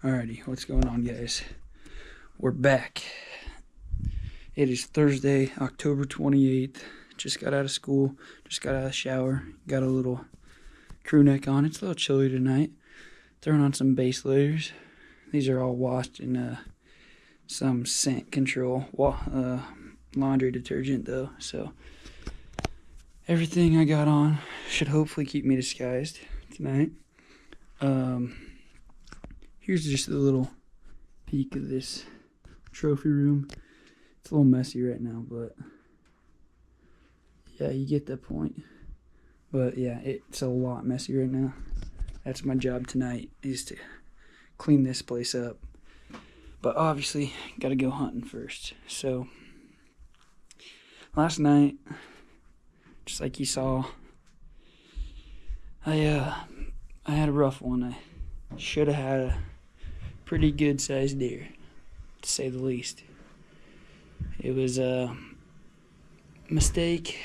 Alrighty, what's going on, guys? We're back. It is Thursday, October 28th. Just got out of school, just got out of the shower, got a little crew neck on. It's a little chilly tonight. Throwing on some base layers. These are all washed in some scent control laundry detergent, though. So everything I got on should hopefully keep me disguised tonight. Here's just a little peek of this trophy room. It's a little messy right now, but yeah, you get the point. But yeah, it's a lot messy right now. That's my job tonight, is to clean this place up. But obviously, gotta go hunting first. So last night, just like you saw, I had a rough one. I should have had a pretty good sized deer, to say the least. It was a mistake.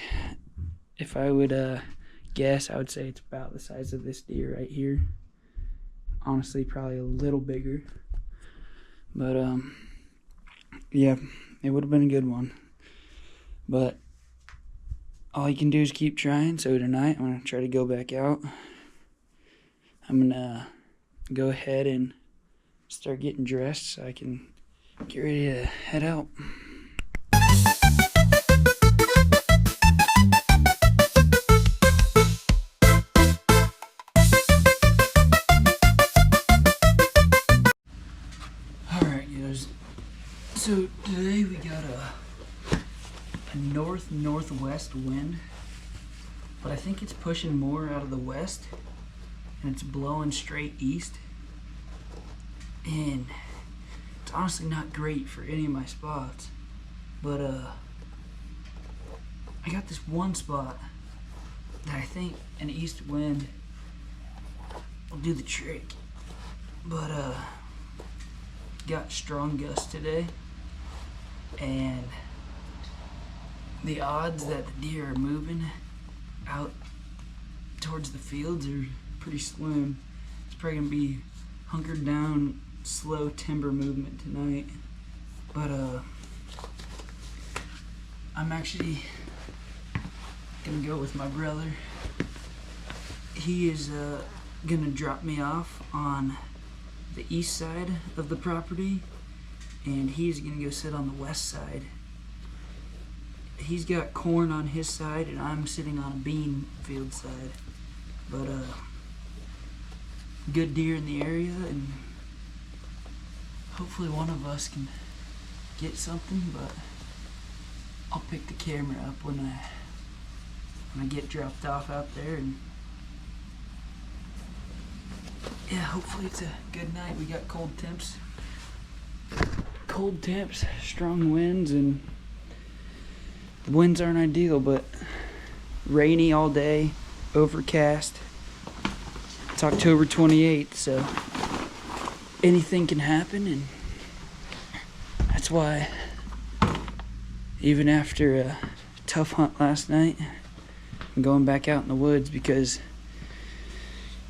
If I would guess, I would say it's about the size of this deer right here. Honestly, probably a little bigger. But yeah, it would have been a good one. But all you can do is keep trying. So tonight I'm gonna try to go back out. I'm gonna go ahead and start getting dressed so I can get ready to head out. Alright, guys. So today we got a north-northwest wind, but I think it's pushing more out of the west and it's blowing straight east. And it's honestly not great for any of my spots, but I got this one spot that I think an east wind will do the trick. But got strong gusts today, and the odds that the deer are moving out towards the fields are pretty slim. It's probably gonna be hunkered down, slow timber movement tonight. But I'm actually gonna go with my brother. He is gonna drop me off on the east side of the property, and he's gonna go sit on the west side. He's got corn on his side and I'm sitting on a bean field side. But good deer in the area, and hopefully one of us can get something. But I'll pick the camera up when I get dropped off out there, and yeah, hopefully it's a good night. We got cold temps, strong winds, and the winds aren't ideal, but rainy all day, overcast. It's October 28th, so anything can happen, and that's why even after a tough hunt last night, I'm going back out in the woods, because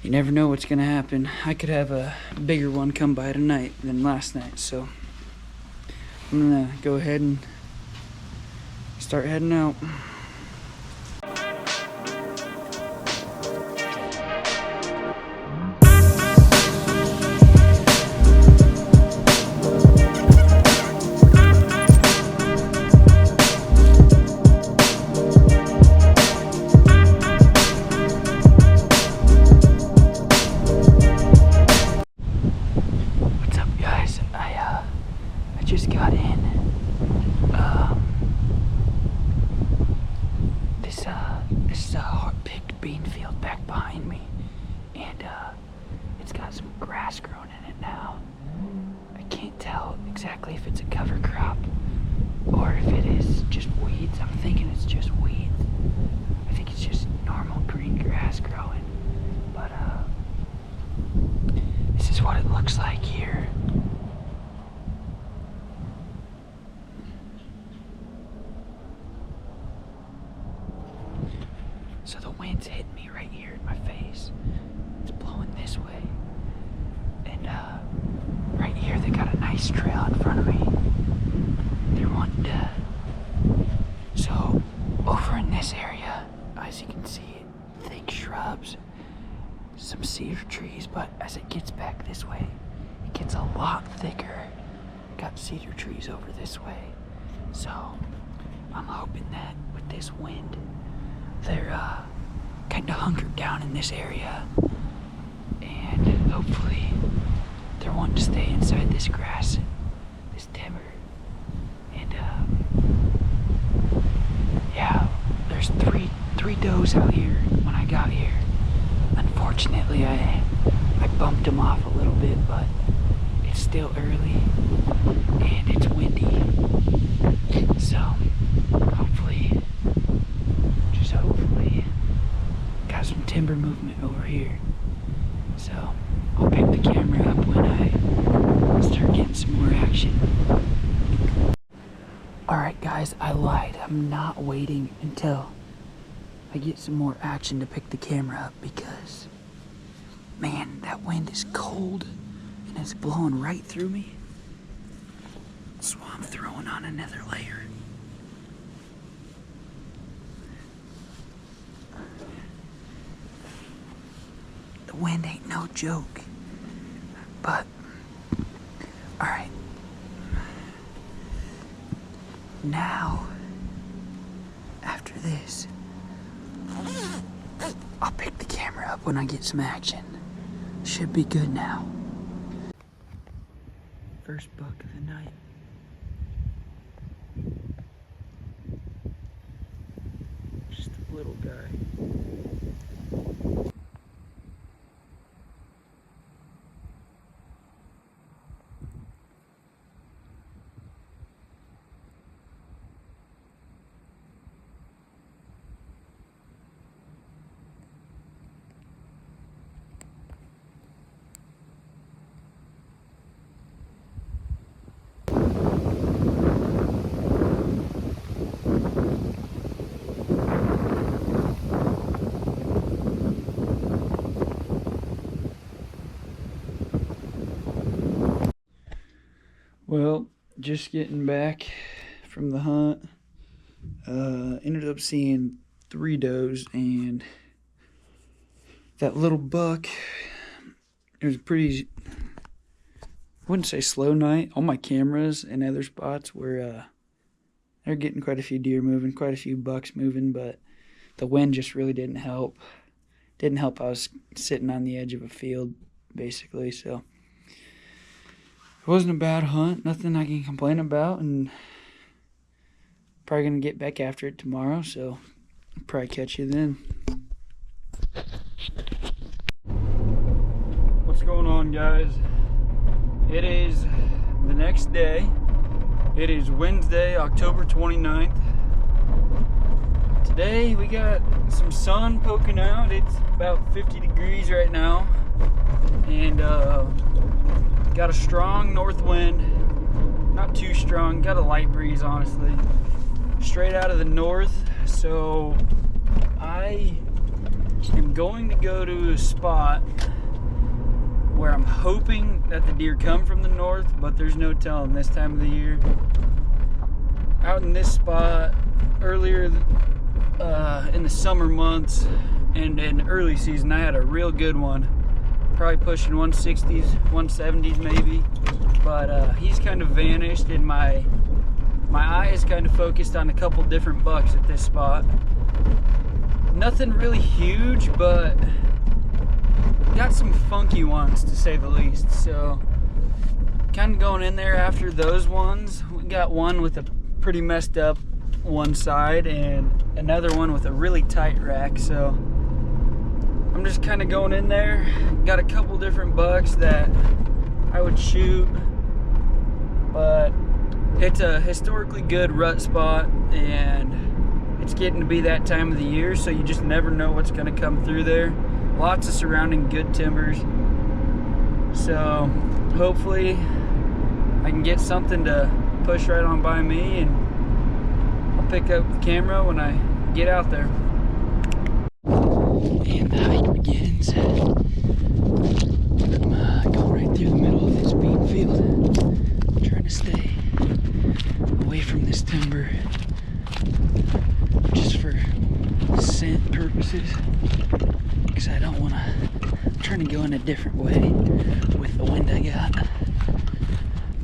you never know what's gonna happen. I could have a bigger one come by tonight than last night, so I'm gonna go ahead and start heading out. Just got in. This is a hard-picked bean field back behind me, and it's got some grass growing in it now. I can't tell exactly if it's a cover crop or if it is just weeds. I'm thinking it's just weeds. I think it's just normal green grass growing, but this is what it looks like here. So the wind's hitting me right here in my face. It's blowing this way. And this trail in front of me. They're wanting to. So, over in this area, as you can see, thick shrubs, some cedar trees, but as it gets back this way, it gets a lot thicker. Got cedar trees over this way. So, I'm hoping that with this wind, they're kind of hunkered down in this area. And hopefully, they're wanting to stay inside this grass, this timber. And yeah, there's three does out here when I got here. Unfortunately, I bumped them off a little bit, but it's still early and it's windy. So hopefully, just hopefully, got some timber movement over here. So I'll pick the camera up when I start getting some more action. Alright guys, I lied. I'm not waiting until I get some more action to pick the camera up because, man, that wind is cold and it's blowing right through me. So I'm throwing on another layer. The wind ain't no joke. But, alright. Now, after this, I'll pick the camera up when I get some action. Should be good now. First buck of the night. Just a little guy. Well, just getting back from the hunt, ended up seeing 3 does, and that little buck, it was a pretty, I wouldn't say slow night. All my cameras and other spots were, they're getting quite a few deer moving, quite a few bucks moving, but the wind just really didn't help. Didn't help. I was sitting on the edge of a field, basically, so it wasn't a bad hunt, nothing I can complain about, and probably going to get back after it tomorrow, so I'll probably catch you then. What's going on, guys? It is the next day. It is Wednesday, October 29th. Today we got some sun poking out. It's about 50 degrees right now, and got a strong north wind, not too strong, got a light breeze, honestly, straight out of the north. So I am going to go to a spot where I'm hoping that the deer come from the north, but there's no telling this time of the year. Out in this spot earlier in the summer months and in early season, I had a real good one. Probably pushing 160s, 170s maybe, but he's kind of vanished, and my eye is kind of focused on a couple different bucks at this spot. Nothing really huge, but got some funky ones to say the least, so kind of going in there after those ones. We got one with a pretty messed up one side and another one with a really tight rack, so I'm just kind of going in there. Got a couple different bucks that I would shoot, but it's a historically good rut spot, and it's getting to be that time of the year, so you just never know what's going to come through there. Lots of surrounding good timbers, so hopefully I can get something to push right on by me, and I'll pick up the camera when I get out there. And the hike begins. I'm going right through the middle of this bean field. stay away from this timber just for scent purposes, because I don't want to. I'm trying to go in a different way with the wind I got,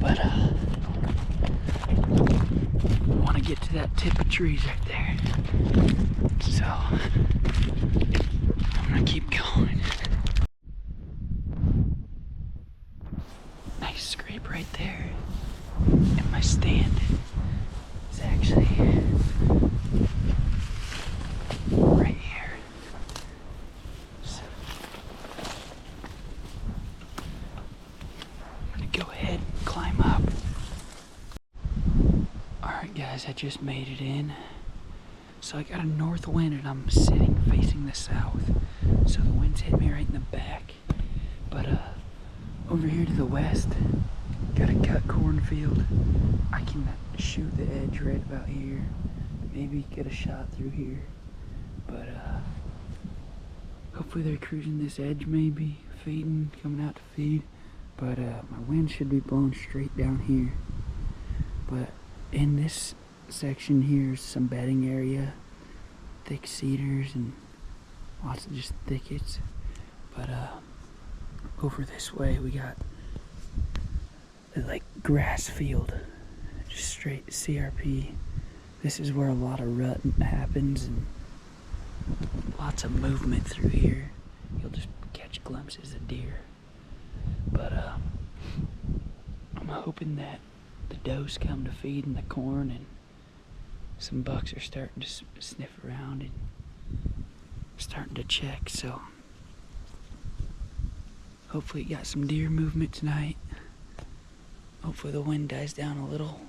but I want to get to that tip of trees right there, so I'm gonna keep going. Nice scrape right there, and my stand is actually right here. So I'm gonna go ahead and climb up. Alright guys, I just made it in. So I got a north wind and I'm sitting facing the south. So the wind's hit me right in the back. But over here to the west, got a cut cornfield. I can shoot the edge right about here. Maybe get a shot through here. But hopefully they're cruising this edge, maybe feeding, coming out to feed. But my wind should be blowing straight down here. But in this section here is some bedding area, thick cedars and lots of just thickets. But over this way we got like grass field, just straight CRP. This is where a lot of rut happens and lots of movement through here. You'll just catch glimpses of deer. But I'm hoping that the does come to feed in the corn, and some bucks are starting to sniff around and starting to check. So hopefully got some deer movement tonight. Hopefully the wind dies down a little,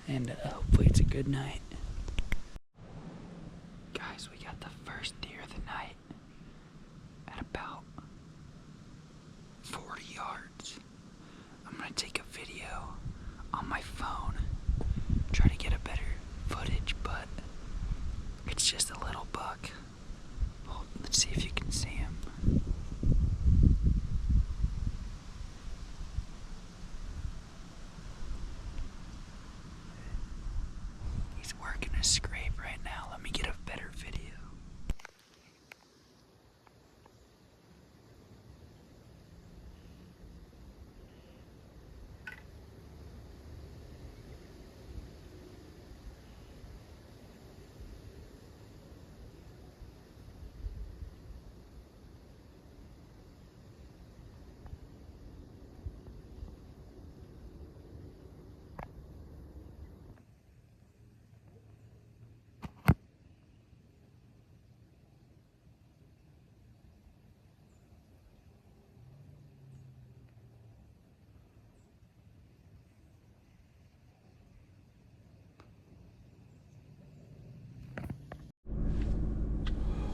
and hopefully it's a good night. Guys, we got the first deer of the night at about 40 yards. I'm gonna take a video on my phone, try to get a better footage, but it's just a little buck. Well, let's see if you can see him. He's working a scrape right now. Let me get a better video.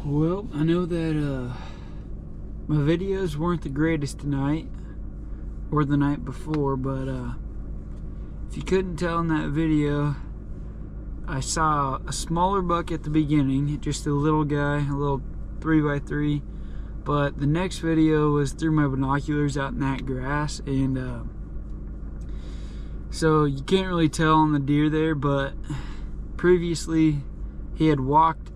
Well, I know that my videos weren't the greatest tonight or the night before, but if you couldn't tell in that video, I saw a smaller buck at the beginning, just a little guy, a little 3x3, but the next video was through my binoculars out in that grass, and so you can't really tell on the deer there, but previously he had walked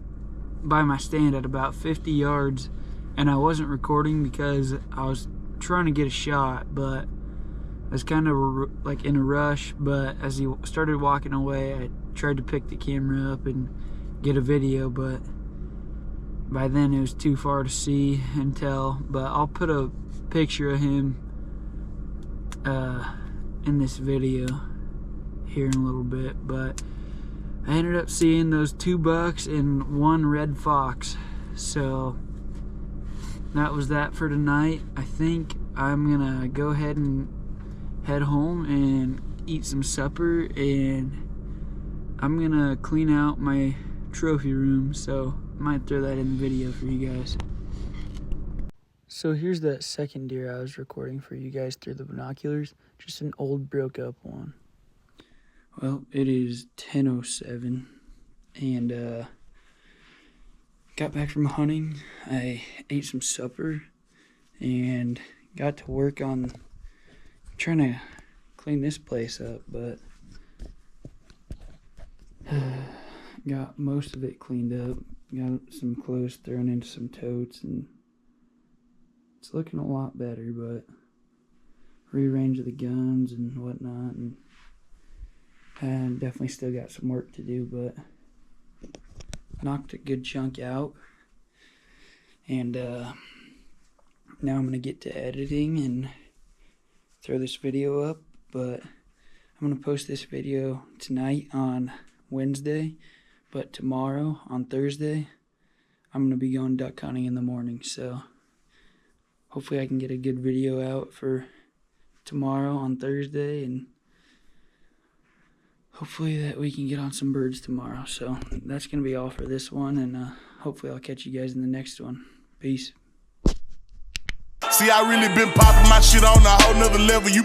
by my stand at about 50 yards, and I wasn't recording because I was trying to get a shot, but I was kind of like in a rush. But as he started walking away, I tried to pick the camera up and get a video, but by then it was too far to see and tell. But I'll put a picture of him in this video here in a little bit. But I ended up seeing those 2 bucks and 1 red fox. So that was that for tonight. I think I'm gonna go ahead and head home and eat some supper, and I'm gonna clean out my trophy room, so I might throw that in the video for you guys. So here's that second deer I was recording for you guys through the binoculars, just an old broke up one. Well, it is 10:07, and got back from hunting. I ate some supper and got to work on trying to clean this place up, but got most of it cleaned up. Got some clothes thrown into some totes, and it's looking a lot better, but rearrange the guns and whatnot, and definitely still got some work to do, but knocked a good chunk out. And now I'm gonna get to editing and throw this video up, but I'm gonna post this video tonight on Wednesday, but tomorrow on Thursday I'm gonna be going duck hunting in the morning, so hopefully I can get a good video out for tomorrow on Thursday, and hopefully that we can get on some birds tomorrow. So that's gonna be all for this one, and hopefully I'll catch you guys in the next one. Peace. See, I really been popping my shit on a whole nother level. You